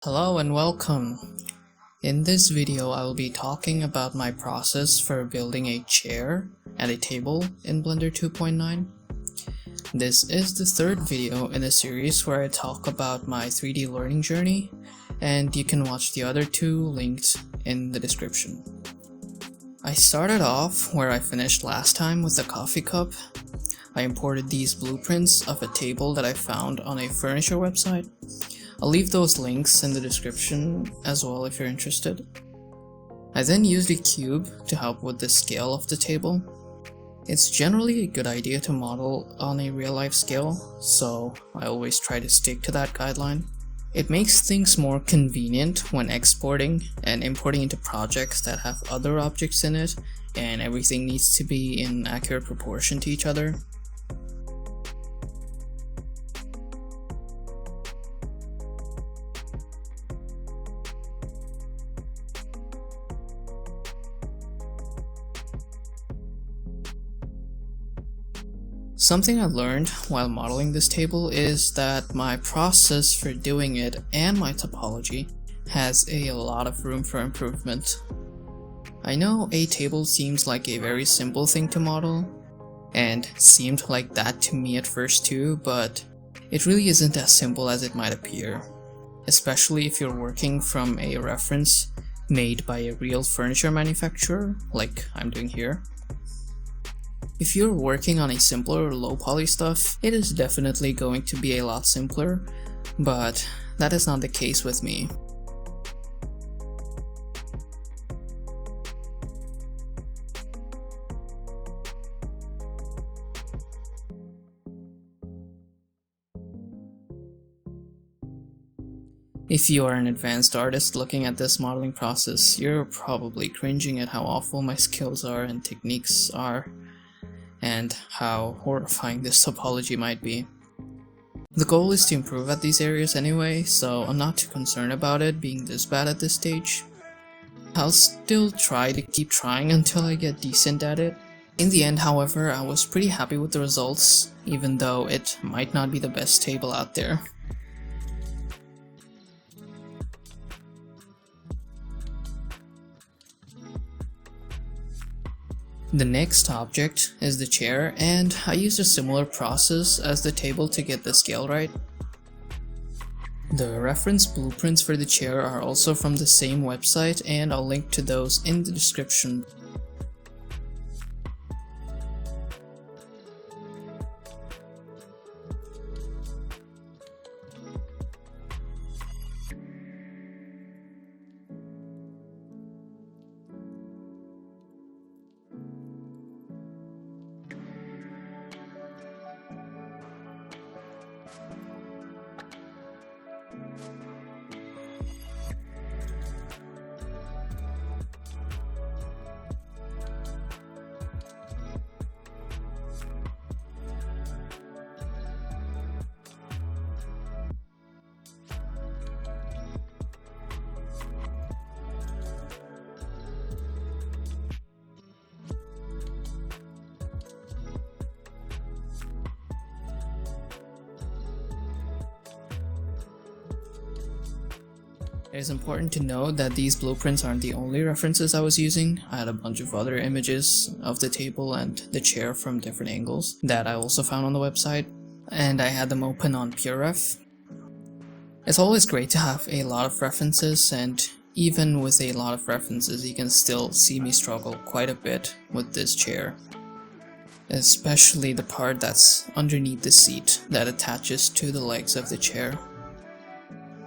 Hello and welcome. In this video, I will be talking about my process for building a chair and a table in Blender 2.9. This is the third video in a series where I talk about my 3D learning journey, and you can watch the other two linked in the description. I started off where I finished last time with the coffee cup. I imported these blueprints of a table that I found on a furniture website. I'll leave those links in the description as well if you're interested. I then used a cube to help with the scale of the table. It's generally a good idea to model on a real-life scale, so I always try to stick to that guideline. It makes things more convenient when exporting and importing into projects that have other objects in it, and everything needs to be in accurate proportion to each other. Something I learned while modeling this table is that my process for doing it and my topology has a lot of room for improvement. I know a table seems like a very simple thing to model, and seemed like that to me at first too, but it really isn't as simple as it might appear, especially if you're working from a reference made by a real furniture manufacturer like I'm doing here. If you're working on a simpler low poly stuff, it is definitely going to be a lot simpler, but that is not the case with me. If you are an advanced artist looking at this modeling process, you're probably cringing at how awful my skills are and techniques are, and how horrifying this topology might be. The goal is to improve at these areas anyway, so I'm not too concerned about it being this bad at this stage. I'll still try to keep trying until I get decent at it. In the end, however, I was pretty happy with the results, even though it might not be the best table out there. The next object is the chair, and I used a similar process as the table to get the scale right. The reference blueprints for the chair are also from the same website, and I'll link to those in the description. It is important to note that these blueprints aren't the only references I was using. I had a bunch of other images of the table and the chair from different angles that I also found on the website, and I had them open on PureRef. It's always great to have a lot of references, and even with a lot of references you can still see me struggle quite a bit with this chair. Especially the part that's underneath the seat that attaches to the legs of the chair.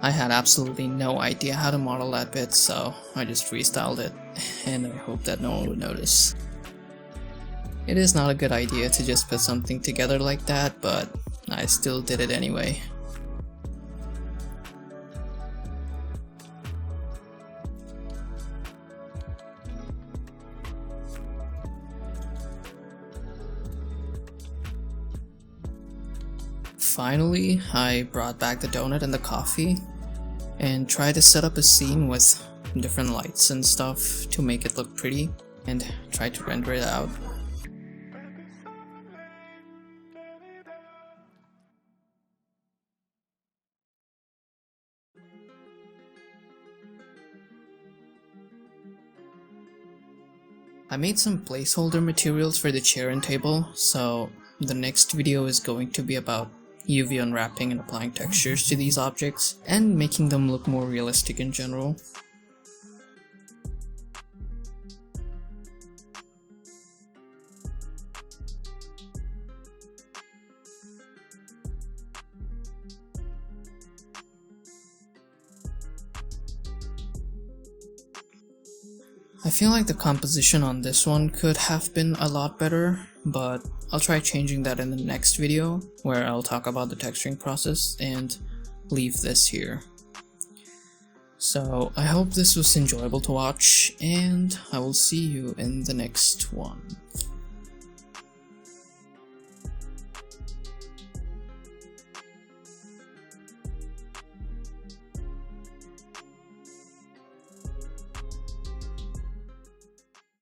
I had absolutely no idea how to model that bit, so I just freestyled it, and I hope that no one would notice. It is not a good idea to just put something together like that, but I still did it anyway. Finally, I brought back the donut and the coffee, and try to set up a scene with different lights and stuff to make it look pretty, and try to render it out. I made some placeholder materials for the chair and table, so the next video is going to be about UV unwrapping and applying textures to these objects and making them look more realistic in general. I feel like the composition on this one could have been a lot better, but I'll try changing that in the next video, where I'll talk about the texturing process and leave this here. So I hope this was enjoyable to watch, and I will see you in the next one.